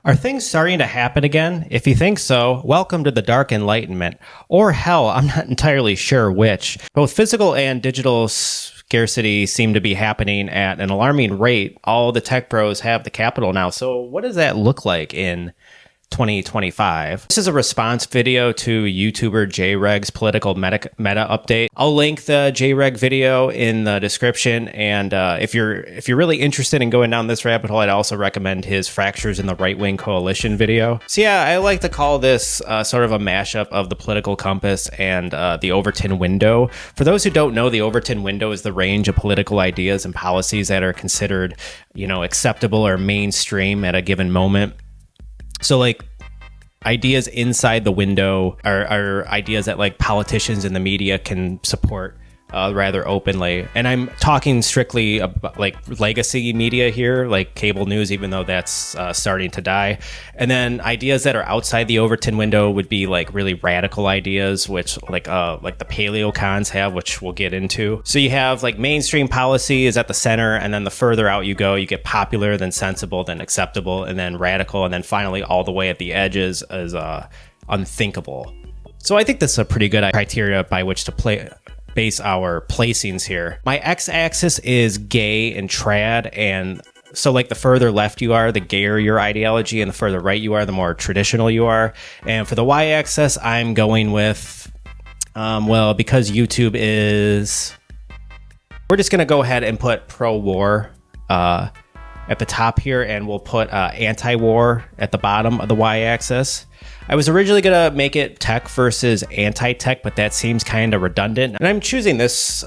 Are things starting to happen again? If you think so, welcome to the Dark Enlightenment. Or hell, I'm not entirely sure which. Both physical and digital scarcity seem to be happening at an alarming rate. All the tech bros have the capital now. So what does that look like in 2025? This is a response video to YouTuber JREG's political meta update. I'll link the JREG video in the description, and if you're really interested in going down this rabbit hole, I'd also recommend his Fractures in the Right-Wing Coalition video. So yeah, I like to call this sort of a mashup of the political compass and the Overton window. For those who don't know, the Overton window is the range of political ideas and policies that are considered, acceptable or mainstream at a given moment. So like ideas inside the window are ideas that like politicians and the media can support rather openly. And I'm talking strictly about like legacy media here, like cable news, even though that's starting to die. And then ideas that are outside the Overton window would be like really radical ideas, which like the paleocons have, which we'll get into. So you have like mainstream policy is at the center, and then the further out you go, you get popular, then sensible, then acceptable, and then radical, and then finally all the way at the edges is unthinkable. So I think this is a pretty good criteria by which to base our placings here. My x-axis is gay and trad, and so like the further left you are, the gayer your ideology, and the further right you are, the more traditional you are. And for the y-axis, I'm going with, because YouTube is, we're just gonna go ahead and put pro-war at the top here, and we'll put anti-war at the bottom of the y-axis. I was originally going to make it tech versus anti-tech, but that seems kind of redundant. And I'm choosing this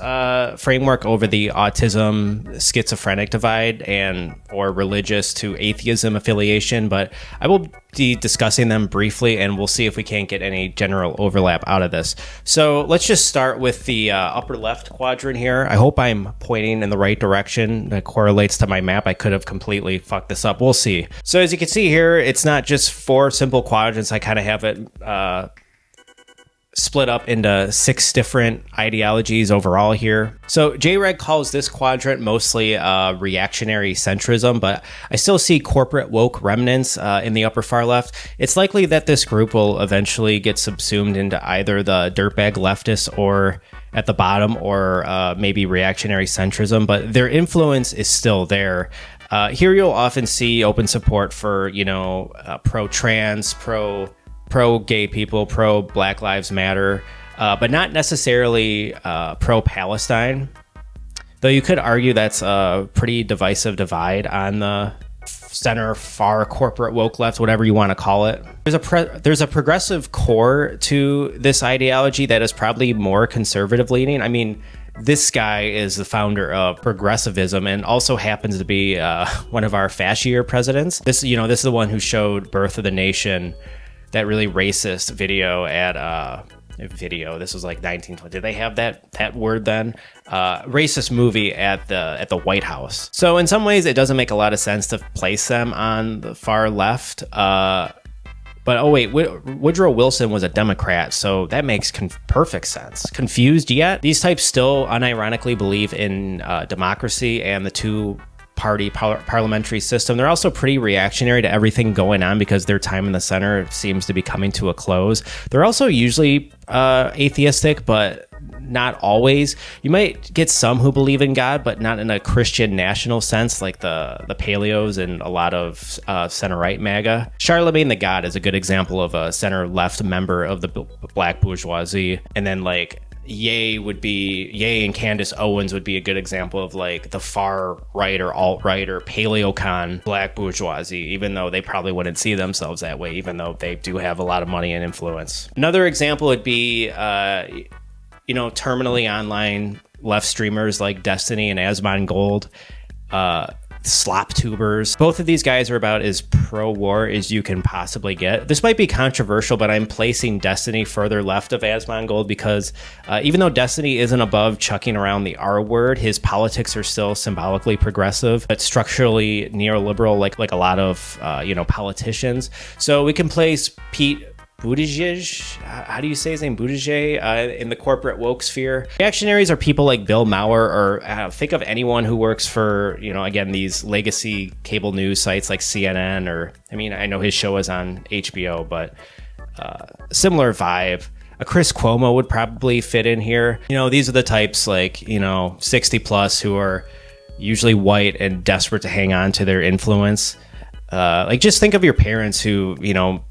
framework over the autism schizophrenic divide or religious to atheism affiliation, but I will be discussing them briefly, and we'll see if we can't get any general overlap out of this. So let's just start with the upper left quadrant here. I hope I'm pointing in the right direction. That correlates to my map. I could have completely fucked this up. We'll see. So as you can see here, it's not just 4 simple quadrants. I kind of have it split up into 6 different ideologies overall here. So JREG calls this quadrant mostly reactionary centrism, but I still see corporate woke remnants in the upper far left. It's likely that this group will eventually get subsumed into either the dirtbag leftists or at the bottom, or maybe reactionary centrism, but their influence is still there. Here you'll often see open support for, pro-trans, pro-gay people, pro-Black Lives Matter, but not necessarily pro-Palestine. Though you could argue that's a pretty divisive divide on the center, far, corporate, woke left, whatever you want to call it. There's a progressive core to this ideology that is probably more conservative leaning. I mean, this guy is the founder of progressivism and also happens to be one of our fascier presidents. This is the one who showed Birth of the Nation, that really racist video at this was like 1920. Did they have that word then? Racist movie at the White House. So in some ways, it doesn't make a lot of sense to place them on the far left. But oh wait, Woodrow Wilson was a Democrat, so that makes perfect sense. Confused yet? These types still unironically believe in democracy and the two-party parliamentary system. They're also pretty reactionary to everything going on because their time in the center seems to be coming to a close. They're also usually atheistic, but not always. You might get some who believe in God, but not in a Christian national sense, like the Paleos and a lot of center-right MAGA. Charlemagne the God is a good example of a center-left member of the black bourgeoisie. And then like Ye and Candace Owens would be a good example of like the far right or alt-right or paleocon black bourgeoisie, even though they probably wouldn't see themselves that way, even though they do have a lot of money and influence. Another example would be terminally online left streamers like Destiny and Asmongold, slop tubers. Both of these guys are about as pro-war as you can possibly get. This might be controversial, but I'm placing Destiny further left of Asmongold because even though Destiny isn't above chucking around the R word, his politics are still symbolically progressive, but structurally neoliberal, like a lot of politicians. So we can place Pete Buttigieg, how do you say his name? Buttigieg, in the corporate woke sphere. Reactionaries are people like Bill Maher, or think of anyone who works for, again, these legacy cable news sites like CNN, or, I know his show is on HBO, but similar vibe. A Chris Cuomo would probably fit in here. These are the types like, 60 plus who are usually white and desperate to hang on to their influence. Just think of your parents who,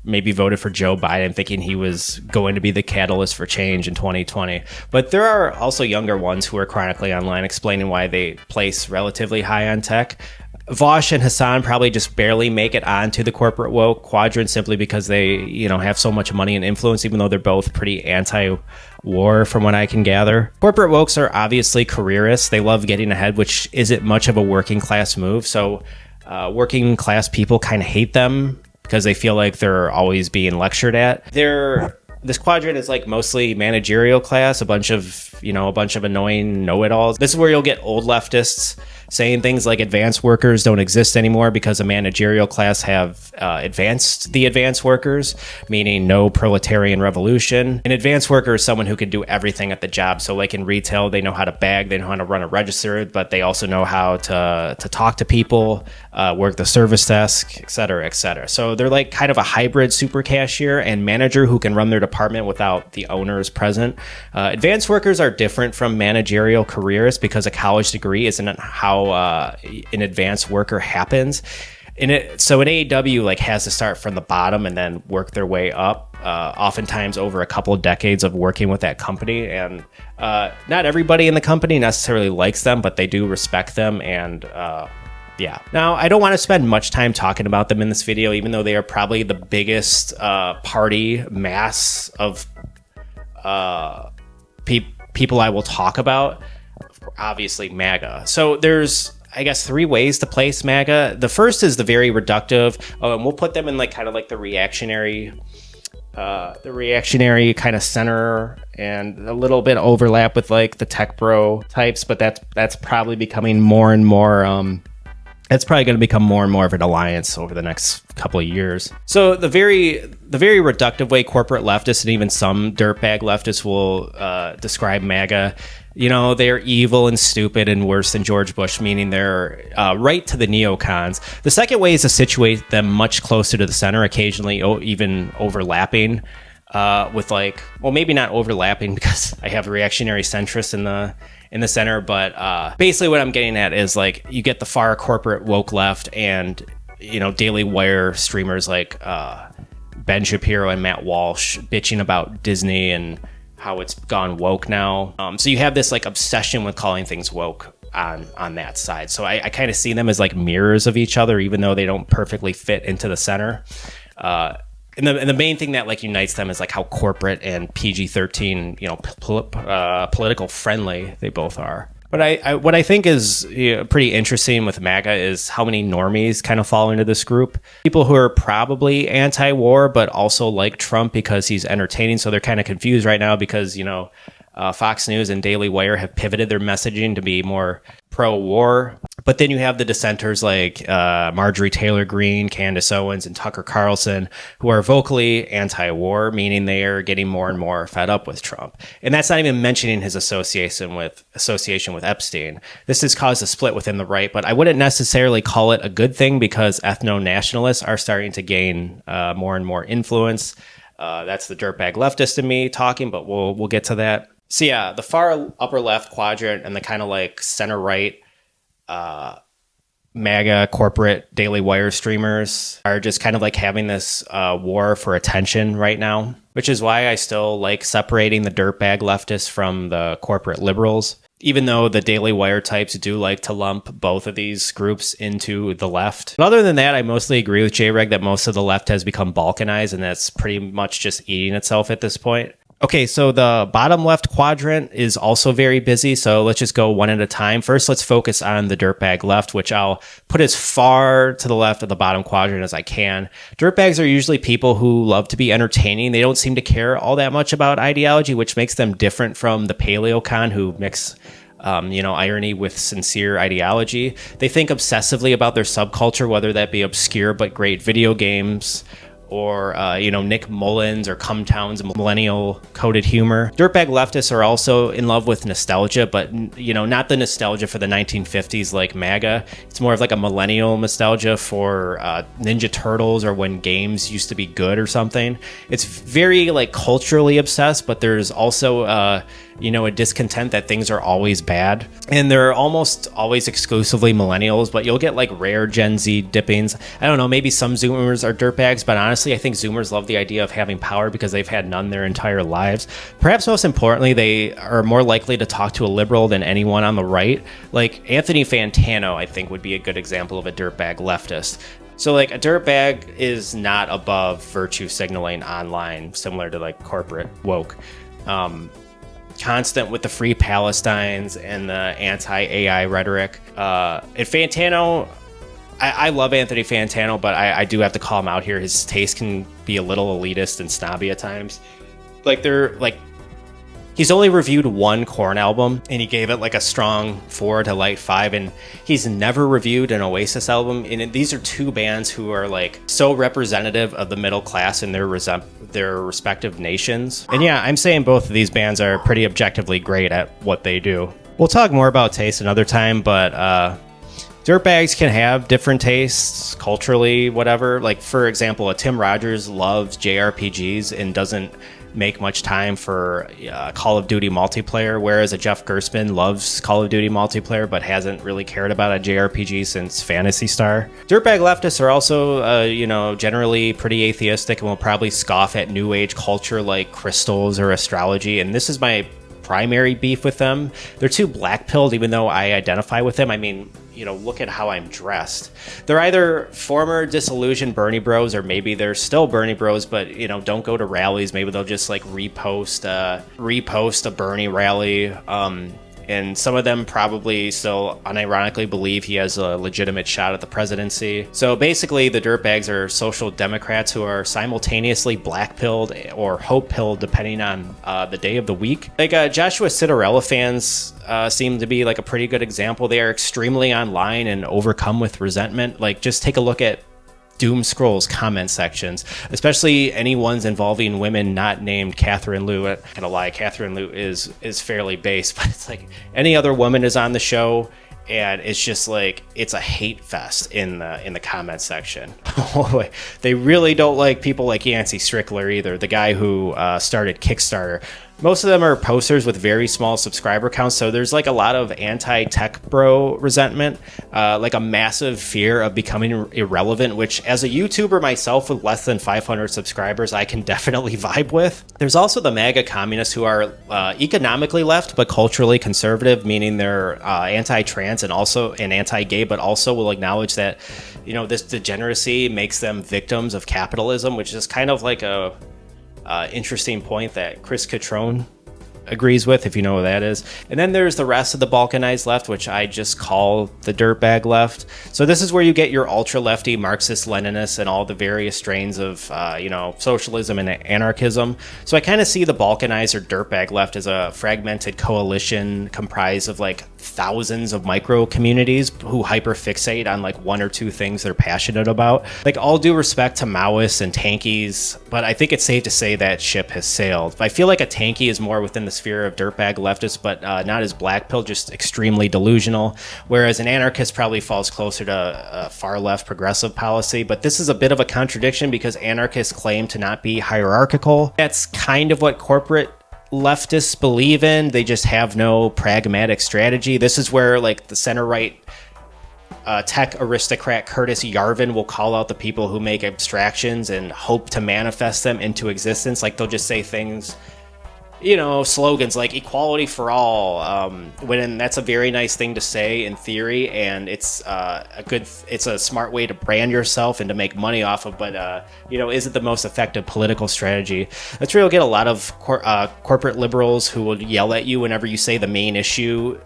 maybe voted for Joe Biden thinking he was going to be the catalyst for change in 2020. But there are also younger ones who are chronically online explaining why they place relatively high on tech. Vosh and Hassan probably just barely make it onto the corporate woke quadrant simply because they, have so much money and influence, even though they're both pretty anti-war from what I can gather. Corporate wokes are obviously careerists. They love getting ahead, which isn't much of a working class move. So working class people kind of hate them because they feel like they're always being lectured at. This quadrant is like mostly managerial class, a bunch of annoying know-it-alls. This is where you'll get old leftists saying things like advanced workers don't exist anymore because the managerial class have advanced the advanced workers, meaning no proletarian revolution. An advanced worker is someone who can do everything at the job. So like in retail, they know how to bag, they know how to run a register, but they also know how to talk to people, work the service desk, et cetera, et cetera. So they're like kind of a hybrid super cashier and manager who can run their department without the owners present. Advanced workers are different from managerial careers because a college degree isn't how an advanced worker happens. So an AEW has to start from the bottom and then work their way up, oftentimes over a couple of decades of working with that company. And not everybody in the company necessarily likes them, but they do respect them. And yeah. Now, I don't want to spend much time talking about them in this video, even though they are probably the biggest party mass of people I will talk about. Obviously, MAGA. So there's, I guess, three ways to place MAGA. The first is the very reductive, and we'll put them in kind of the reactionary kind of center, and a little bit overlap with the tech bro types. But that's probably becoming more and more. It's probably going to become more and more of an alliance over the next couple of years. So the very reductive way corporate leftists and even some dirtbag leftists will describe MAGA, they're evil and stupid and worse than George Bush, meaning they're right to the neocons. The second way is to situate them much closer to the center, occasionally even overlapping with maybe not overlapping because I have reactionary centrists in the center, but basically what I'm getting at is you get the far corporate woke left and Daily Wire streamers like Ben Shapiro and Matt Walsh bitching about Disney and how it's gone woke now. So you have this obsession with calling things woke on that side. So I kind of see them as mirrors of each other, even though they don't perfectly fit into the center. And the main thing that unites them is how corporate and PG-13, political friendly they both are. But what I think is pretty interesting with MAGA is how many normies kind of fall into this group. People who are probably anti-war, but also like Trump because he's entertaining. So they're kind of confused right now because, Fox News and Daily Wire have pivoted their messaging to be more pro-war. But then you have the dissenters like Marjorie Taylor Greene, Candace Owens, and Tucker Carlson, who are vocally anti-war, meaning they are getting more and more fed up with Trump. And that's not even mentioning his association with Epstein. This has caused a split within the right, but I wouldn't necessarily call it a good thing because ethno-nationalists are starting to gain more and more influence. That's the dirtbag leftist in me talking, but we'll get to that. So yeah, the far upper left quadrant and the kind of center right MAGA corporate Daily Wire streamers are just kind of having this war for attention right now, which is why I still like separating the dirtbag leftists from the corporate liberals, even though the Daily Wire types do like to lump both of these groups into the left. But other than that, I mostly agree with JREG that most of the left has become balkanized, and that's pretty much just eating itself at this point. Okay, so the bottom left quadrant is also very busy, so let's just go one at a time. First, let's focus on the dirtbag left, which I'll put as far to the left of the bottom quadrant as I can. Dirtbags are usually people who love to be entertaining. They don't seem to care all that much about ideology, which makes them different from the paleocon who mix irony with sincere ideology. They think obsessively about their subculture, whether that be obscure but great video games, or Nick Mullins or Cumtown's millennial coded humor. Dirtbag leftists are also in love with nostalgia, but not the nostalgia for the 1950s like MAGA. It's more of like a millennial nostalgia for Ninja Turtles or when games used to be good or something. It's very like culturally obsessed, but there's also a discontent that things are always bad. And they're almost always exclusively millennials, but you'll get like rare Gen Z dippings. I don't know, maybe some Zoomers are dirtbags, but honestly, I think Zoomers love the idea of having power because they've had none their entire lives. Perhaps most importantly, they are more likely to talk to a liberal than anyone on the right. Like Anthony Fantano, I think, would be a good example of a dirtbag leftist. So like a dirtbag is not above virtue signaling online, similar to like corporate woke. Constant with the free Palestines and the anti-AI rhetoric. And Fantano, I love Anthony Fantano, but I do have to call him out here. His taste can be a little elitist and snobby at times. He's only reviewed one Korn album, and he gave it like a strong 4 to light 5, and he's never reviewed an Oasis album. And these are two bands who are like so representative of the middle class in their respective nations. And yeah, I'm saying both of these bands are pretty objectively great at what they do. We'll talk more about taste another time, but dirtbags can have different tastes culturally, whatever. Like, for example, a Tim Rogers loves JRPGs and doesn't make much time for Call of Duty multiplayer, whereas a Jeff Gerstmann loves Call of Duty multiplayer but hasn't really cared about a JRPG since Phantasy Star. Dirtbag leftists are also, generally pretty atheistic and will probably scoff at New Age culture like crystals or astrology, and this is my primary beef with them. They're too black-pilled, even though I identify with them. I mean, look at how I'm dressed. They're either former disillusioned Bernie bros, or maybe they're still Bernie bros, but don't go to rallies. Maybe they'll just like repost a Bernie rally. And some of them probably still unironically believe he has a legitimate shot at the presidency. So basically, the dirtbags are social democrats who are simultaneously black-pilled or hope-pilled, depending on the day of the week. Like Joshua Citarella fans seem to be like a pretty good example. They are extremely online and overcome with resentment. Like, just take a look at Doom Scroll's comment sections, especially any ones involving women not named Catherine Liu. I'm gonna lie, Catherine Liu is fairly base, but it's like any other woman is on the show, and it's just like it's a hate fest in the comment section. They really don't like people like Yancey Strickler either, the guy who started Kickstarter. Most of them are posters with very small subscriber counts, so there's like a lot of anti-tech bro resentment, like a massive fear of becoming irrelevant, which as a YouTuber myself with less than 500 subscribers, I can definitely vibe with. There's also the MAGA communists who are economically left but culturally conservative, meaning they're anti-trans and anti-gay, but also will acknowledge that this degeneracy makes them victims of capitalism, which is kind of like a interesting point that Chris Catrone agrees with, if you know what that is. And then there's the rest of the balkanized left, which I just call the dirtbag left. So this is where you get your ultra lefty Marxist Leninists and all the various strains of socialism and anarchism. So I kind of see the balkanized or dirtbag left as a fragmented coalition comprised of like thousands of micro communities who hyperfixate on like one or two things they're passionate about. Like, all due respect to Maoists and tankies, but I think it's safe to say that ship has sailed. I feel like a tanky is more within the sphere of dirtbag leftists, but not as black pill, just extremely delusional, whereas an anarchist probably falls closer to far left progressive policy. But this is a bit of a contradiction because anarchists claim to not be hierarchical. That's kind of what corporate leftists believe in. They just have no pragmatic strategy. This is where like the center right tech aristocrat Curtis Yarvin will call out the people who make abstractions and hope to manifest them into existence. Like, they'll just say things, slogans like equality for all, when that's a very nice thing to say in theory, and it's a smart way to brand yourself and to make money off of, but is it the most effective political strategy? That's where you'll get a lot of corporate liberals who will yell at you whenever you say the main issue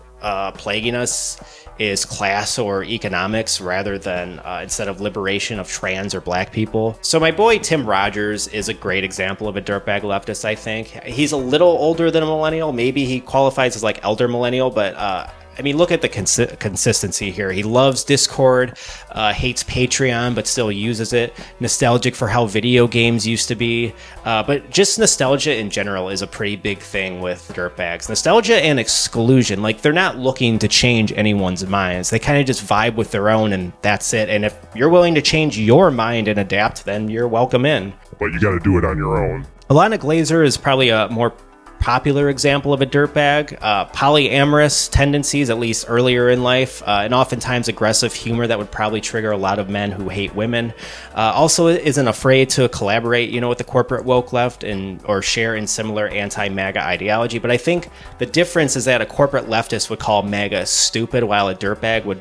plaguing us is class or economics rather than instead of liberation of trans or black people. So my boy Tim Rogers is a great example of a dirtbag leftist, I think. He's a little older than a millennial. Maybe he qualifies as like elder millennial, but I mean, look at the consistency here. He loves Discord, hates Patreon, but still uses it. Nostalgic for how video games used to be. But just nostalgia in general is a pretty big thing with dirtbags. Nostalgia and exclusion. Like, they're not looking to change anyone's minds. They kind of just vibe with their own, and that's it. And if you're willing to change your mind and adapt, then you're welcome in. But you got to do it on your own. Alana Glazer is probably a more popular example of a dirtbag. Polyamorous tendencies, at least earlier in life, and oftentimes aggressive humor that would probably trigger a lot of men who hate women. Also isn't afraid to collaborate, with the corporate woke left or share in similar anti-MAGA ideology. But I think the difference is that a corporate leftist would call MAGA stupid, while a dirtbag would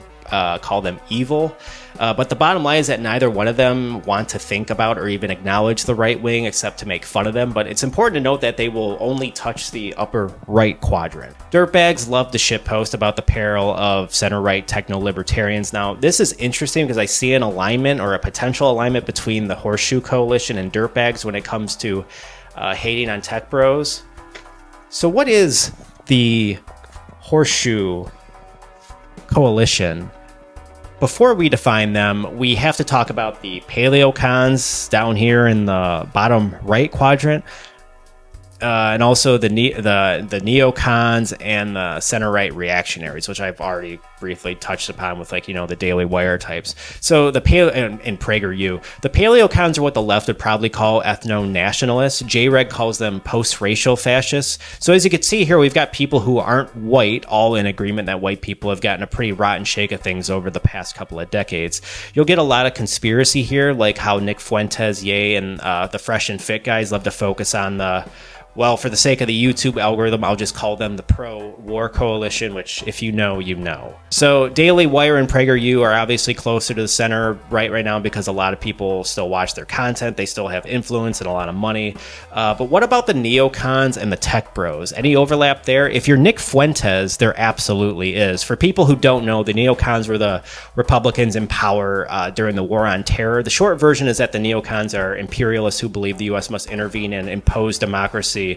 call them evil. But the bottom line is that neither one of them want to think about or even acknowledge the right wing except to make fun of them. But it's important to note that they will only touch the upper right quadrant. Dirtbags love to shitpost about the peril of center-right techno-libertarians. Now, this is interesting because I see an alignment or a potential alignment between the Horseshoe Coalition and dirtbags when it comes to hating on tech bros. So what is the Horseshoe Coalition? Before we define them, we have to talk about the paleocons down here in the bottom right quadrant, and also the neocons and the center-right reactionaries, which I've already briefly touched upon with, the Daily Wire types. So the and PragerU. The paleocons are what the left would probably call ethno-nationalists. JREG calls them post-racial fascists. So as you can see here, we've got people who aren't white, all in agreement that white people have gotten a pretty rotten shake of things over the past couple of decades. You'll get a lot of conspiracy here, like how Nick Fuentes, Ye, and the Fresh and Fit guys love to focus on well, for the sake of the YouTube algorithm, I'll just call them the pro-war coalition, which if you know, you know. So Daily Wire and PragerU are obviously closer to the center right now because a lot of people still watch their content. They still have influence and a lot of money. But what about the neocons and the tech bros? Any overlap there? If you're Nick Fuentes, there absolutely is. For people who don't know, the neocons were the Republicans in power during the War on Terror. The short version is that the neocons are imperialists who believe the U.S. must intervene and impose democracy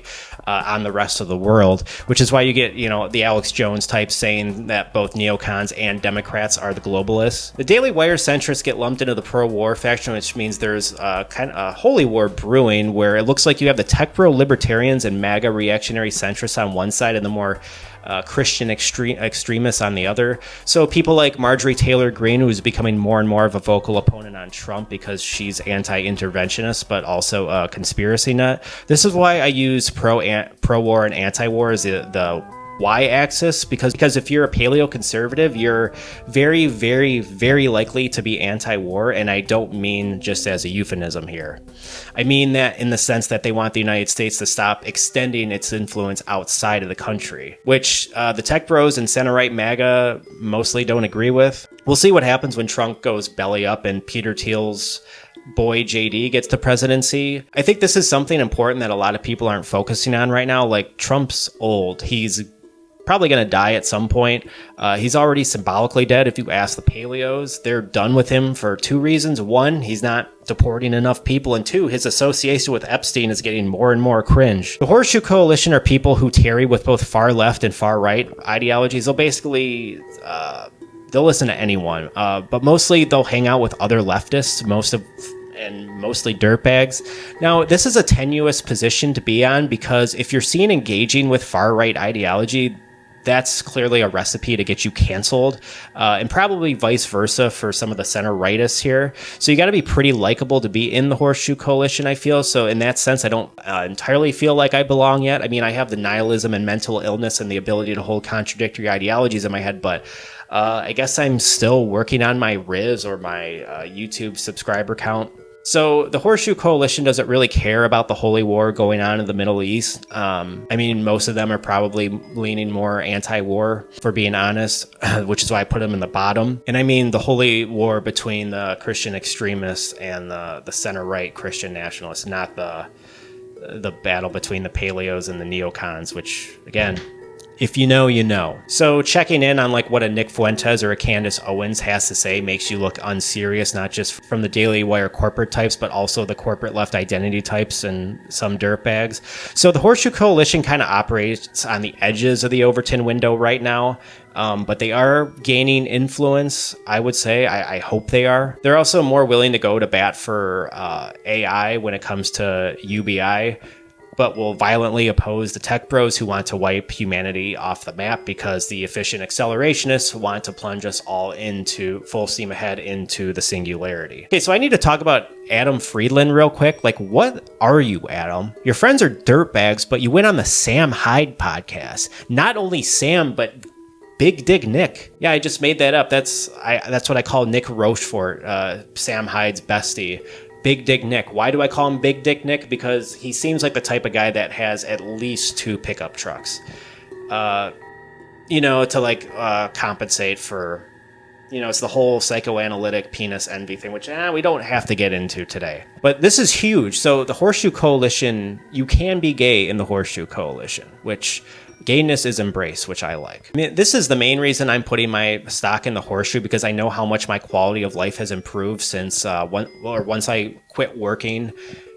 on the rest of the world, which is why you get, the Alex Jones type saying that both neocons and Democrats are the globalists. The Daily Wire centrists get lumped into the pro-war faction, which means there's kind of a holy war brewing where it looks like you have the tech bro libertarians and MAGA reactionary centrists on one side and the more Christian extremists on the other. So people like Marjorie Taylor Greene, who's becoming more and more of a vocal opponent on Trump because she's anti-interventionist, but also a conspiracy nut. This is why I use pro-war and anti-war as the y-axis, because if you're a paleo-conservative, you're very, very, very likely to be anti-war, and I don't mean just as a euphemism here. I mean that in the sense that they want the United States to stop extending its influence outside of the country, which the tech bros and center-right MAGA mostly don't agree with. We'll see what happens when Trump goes belly up and Peter Thiel's boy JD gets the presidency. I think this is something important that a lot of people aren't focusing on right now. Like, Trump's old. He's probably going to die at some point. He's already symbolically dead. If you ask the paleos, they're done with him for two reasons. One, he's not deporting enough people, and two, his association with Epstein is getting more and more cringe. The Horseshoe Coalition are people who tarry with both far left and far right ideologies. They'll basically they'll listen to anyone, but mostly they'll hang out with other leftists, mostly dirtbags. Now, this is a tenuous position to be on because if you're seen engaging with far right ideology, that's clearly a recipe to get you canceled, and probably vice versa for some of the center rightists here. So you got to be pretty likable to be in the Horseshoe Coalition, I feel. So in that sense, I don't entirely feel like I belong yet. I mean, I have the nihilism and mental illness and the ability to hold contradictory ideologies in my head, but I guess I'm still working on my Riz or my YouTube subscriber count. So the Horseshoe Coalition doesn't really care about the holy war going on in the Middle East. I mean, most of them are probably leaning more anti-war, for being honest, which is why I put them in the bottom. And I mean the holy war between the Christian extremists and the center-right Christian nationalists, not the battle between the paleos and the neocons, which, again, If you know, you know. So checking in on like what a Nick Fuentes or a Candace Owens has to say makes you look unserious, not just from the Daily Wire corporate types, but also the corporate left identity types and some dirtbags. So the Horseshoe Coalition kind of operates on the edges of the Overton window right now. But they are gaining influence, I would say. I hope they are. They're also more willing to go to bat for AI when it comes to UBI, but will violently oppose the tech bros who want to wipe humanity off the map because the efficient accelerationists want to plunge us all into full steam ahead into the singularity. Okay, so I need to talk about Adam Friedland real quick. Like, what are you, Adam? Your friends are dirtbags, but you went on the Sam Hyde podcast. Not only Sam, but Big Dick Nick. Yeah, I just made that up. That's what I call Nick Rochefort, Sam Hyde's bestie. Big Dick Nick. Why do I call him Big Dick Nick? Because he seems like the type of guy that has at least 2 pickup trucks. To compensate for, it's the whole psychoanalytic penis envy thing, which we don't have to get into today. But this is huge. So the Horseshoe Coalition, you can be gay in the Horseshoe Coalition, which gayness is embraced, which I like. I mean, this is the main reason I'm putting my stock in the Horseshoe, because I know how much my quality of life has improved since once I quit working,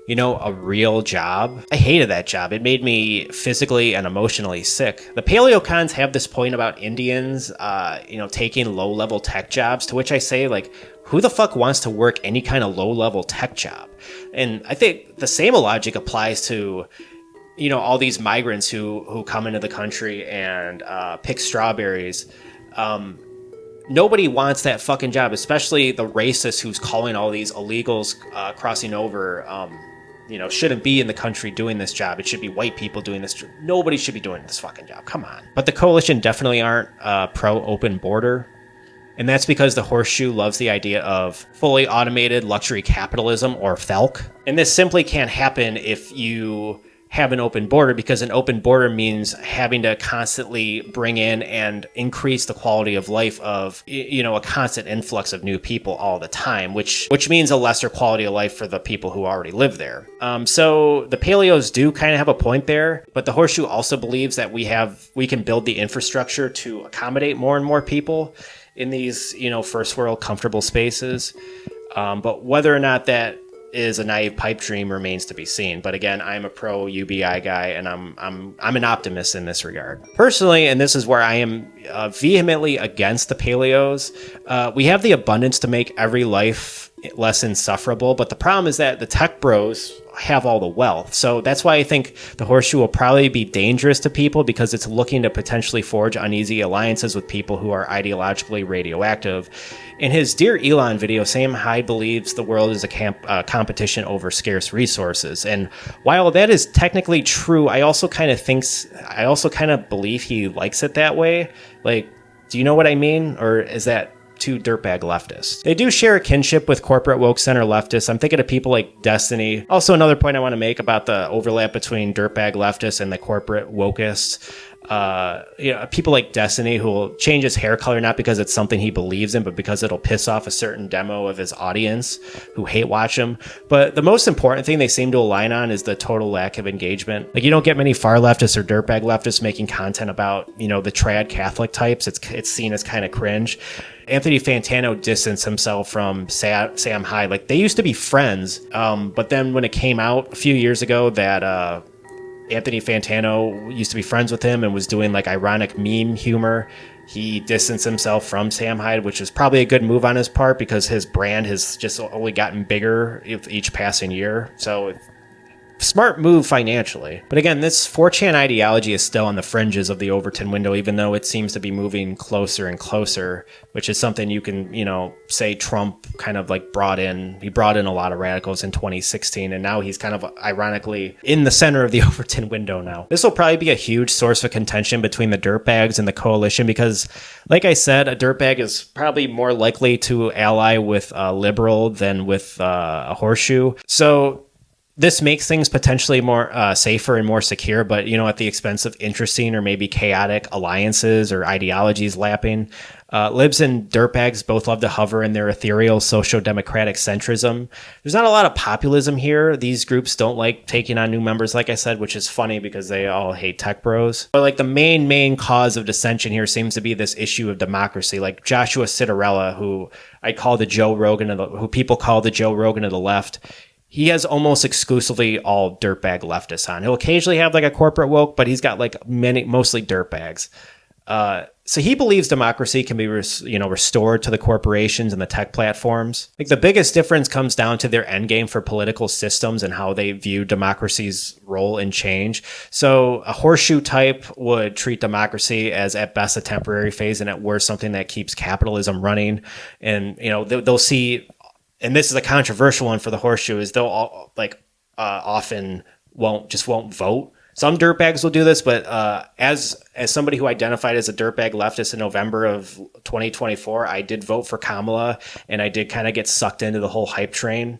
a real job. I hated that job. It made me physically and emotionally sick. The paleocons have this point about Indians, taking low-level tech jobs, to which I say, like, who the fuck wants to work any kind of low-level tech job? And I think the same logic applies to all these migrants who come into the country and pick strawberries. Nobody wants that fucking job, especially the racist who's calling all these illegals crossing over, shouldn't be in the country doing this job. It should be white people doing this. Nobody should be doing this fucking job. Come on. But the coalition definitely aren't pro-open border. And that's because the Horseshoe loves the idea of fully automated luxury capitalism, or FELC. And this simply can't happen if you have an open border, because an open border means having to constantly bring in and increase the quality of life of, a constant influx of new people all the time, which means a lesser quality of life for the people who already live there. So the paleos do kind of have a point there, but the Horseshoe also believes that we can build the infrastructure to accommodate more and more people in these, first world comfortable spaces. But whether or not that is a naive pipe dream remains to be seen. But again, I'm a pro UBI guy, and I'm an optimist in this regard. Personally, and this is where I am vehemently against the paleos, we have the abundance to make every life less insufferable, but the problem is that the tech bros have all the wealth. So that's why I think the Horseshoe will probably be dangerous to people, because it's looking to potentially forge uneasy alliances with people who are ideologically radioactive. In his Dear Elon video, Sam Hyde believes the world is a competition over scarce resources. And while that is technically true, I also kind of believe he likes it that way. Like, do you know what I mean? Or is that too dirtbag leftists? They do share a kinship with corporate woke center leftists. I'm thinking of people like Destiny. Also, another point I want to make about the overlap between dirtbag leftists and the corporate wokeists. People like Destiny, who will change his hair color not because it's something he believes in, but because it'll piss off a certain demo of his audience who hate watch him. But the most important thing they seem to align on is the total lack of engagement. Like, you don't get many far leftists or dirtbag leftists making content about, the trad Catholic types. It's seen as kind of cringe. Anthony Fantano distanced himself from Sam Hyde. Like, they used to be friends, but then when it came out a few years ago that Anthony Fantano used to be friends with him and was doing like ironic meme humor, he distanced himself from Sam Hyde, which is probably a good move on his part, because his brand has just only gotten bigger with each passing year. So smart move financially. But again, this 4chan ideology is still on the fringes of the Overton window, even though it seems to be moving closer and closer, which is something you can, say Trump kind of like brought in. He brought in a lot of radicals in 2016, and now he's kind of ironically in the center of the Overton window now. This will probably be a huge source of contention between the dirtbags and the coalition, because, like I said, a dirtbag is probably more likely to ally with a liberal than with a Horseshoe. So This makes things potentially more safer and more secure, but at the expense of interesting or maybe chaotic alliances or ideologies lapping. Libs and dirtbags both love to hover in their ethereal socio-democratic centrism. There's not a lot of populism here. These groups don't like taking on new members, like I said, which is funny because they all hate tech bros. But like the main cause of dissension here seems to be this issue of democracy. Like Joshua Citarella, who who people call the Joe Rogan of the left. He has almost exclusively all dirtbag leftists on. He'll occasionally have like a corporate woke, but he's got like mostly dirtbags. So he believes democracy can be, restored to the corporations and the tech platforms. Like the biggest difference comes down to their endgame for political systems and how they view democracy's role in change. So a horseshoe type would treat democracy as at best a temporary phase and at worst something that keeps capitalism running. And, they'll see, and this is a controversial one for the horseshoe, is they'll all, often won't vote. Some dirtbags will do this, but as somebody who identified as a dirtbag leftist in November of 2024, I did vote for Kamala, and I did kind of get sucked into the whole hype train,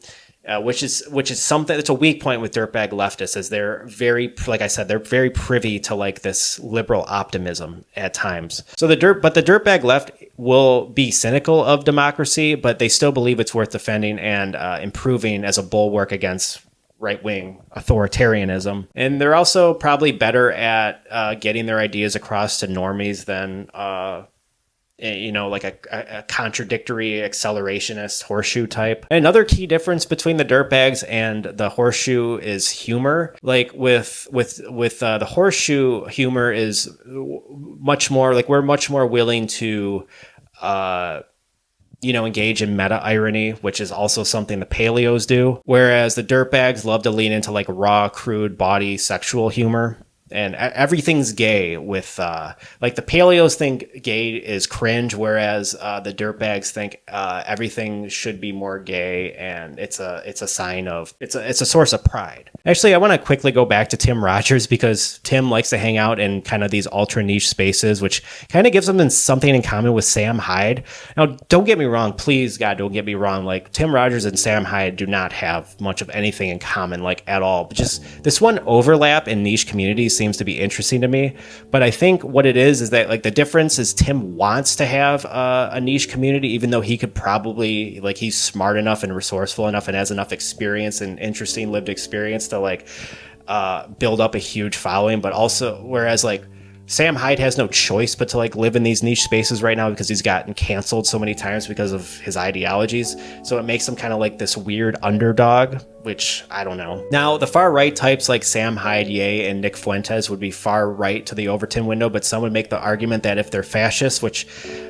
which is something that's a weak point with dirtbag leftists, as they're very, like I said, they're very privy to like this liberal optimism at times. So the dirtbag left will be cynical of democracy, but they still believe it's worth defending and improving as a bulwark against right-wing authoritarianism. And they're also probably better at getting their ideas across to normies than like a contradictory accelerationist horseshoe type. Another key difference between the dirtbags and the horseshoe is humor. Like with the horseshoe, humor is much more like we're much more willing to engage in meta irony, which is also something the paleos do. Whereas the dirtbags love to lean into like raw, crude body sexual humor. And everything's gay with like the paleos think gay is cringe, whereas the dirtbags think everything should be more gay, and it's a sign of it's a source of pride. Actually, I want to quickly go back to Tim Rogers because Tim likes to hang out in kind of these ultra niche spaces, which kind of gives them something in common with Sam Hyde. Now, don't get me wrong, please God, don't get me wrong. Like Tim Rogers and Sam Hyde do not have much of anything in common, like at all. But just this one overlap in niche communities seems to be interesting to me. But I think what it is that like the difference is Tim wants to have a niche community, even though he could probably like he's smart enough and resourceful enough and has enough experience and interesting lived experience to like build up a huge following. But also whereas like Sam Hyde has no choice but to like live in these niche spaces right now because he's gotten canceled so many times because of his ideologies. So it makes him kind of like this weird underdog, which I don't know. Now, the far right types like Sam Hyde, Ye, and Nick Fuentes would be far right to the Overton window, but some would make the argument that if they're fascists, which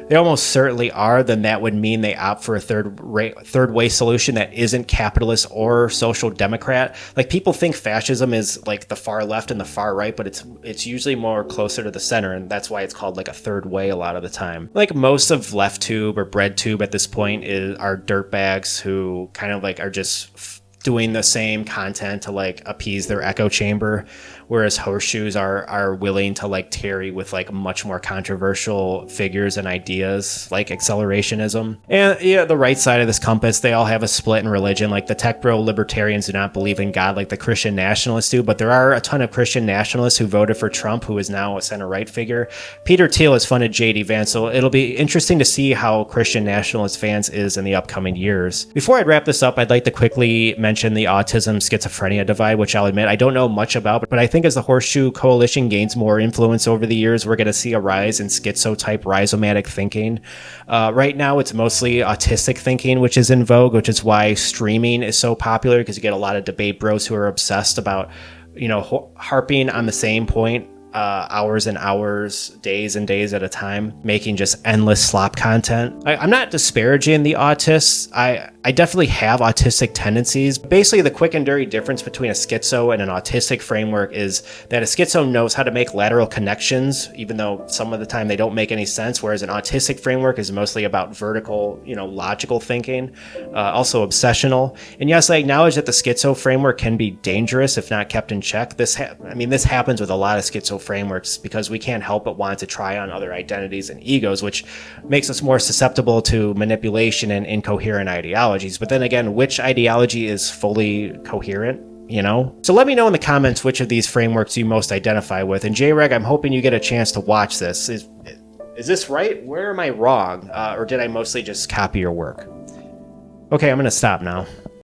they almost certainly are, then that would mean they opt for a third way solution that isn't capitalist or social democrat. Like people think fascism is like the far left and the far right, but it's usually more closer to the center, and that's why it's called like a third way a lot of the time. Like most of LeftTube or BreadTube at this point are dirtbags who kind of like are just doing the same content to like appease their echo chamber, whereas horseshoes are willing to like tarry with like much more controversial figures and ideas like accelerationism. And yeah, the right side of this compass, they all have a split in religion. Like the tech bro libertarians do not believe in God like the Christian nationalists do, but there are a ton of Christian nationalists who voted for Trump, who is now a center right figure. Peter Thiel has funded JD Vance, so it'll be interesting to see how Christian nationalist Vance is in the upcoming years. Before I wrap this up, I'd like to quickly mention the autism schizophrenia divide, which I'll admit I don't know much about, but I think as the Horseshoe Coalition gains more influence over the years, we're going to see a rise in schizo-type rhizomatic thinking. Right now, it's mostly autistic thinking, which is in vogue, which is why streaming is so popular, because you get a lot of debate bros who are obsessed about, harping on the same point hours and hours, days and days at a time, making just endless slop content. I'm not disparaging the autists. I definitely have autistic tendencies. Basically, the quick and dirty difference between a schizo and an autistic framework is that a schizo knows how to make lateral connections, even though some of the time they don't make any sense, whereas an autistic framework is mostly about vertical, logical thinking, also obsessional. And yes, I acknowledge that the schizo framework can be dangerous if not kept in check. This happens with a lot of schizo frameworks because we can't help but want to try on other identities and egos, which makes us more susceptible to manipulation and incoherent ideologies. But then again, which ideology is fully coherent? you know? So let me know in the comments which of these frameworks you most identify with. And JREG, I'm hoping you get a chance to watch this. Is this right? Where am I wrong? Or did I mostly just copy your work? Okay, I'm going to stop now.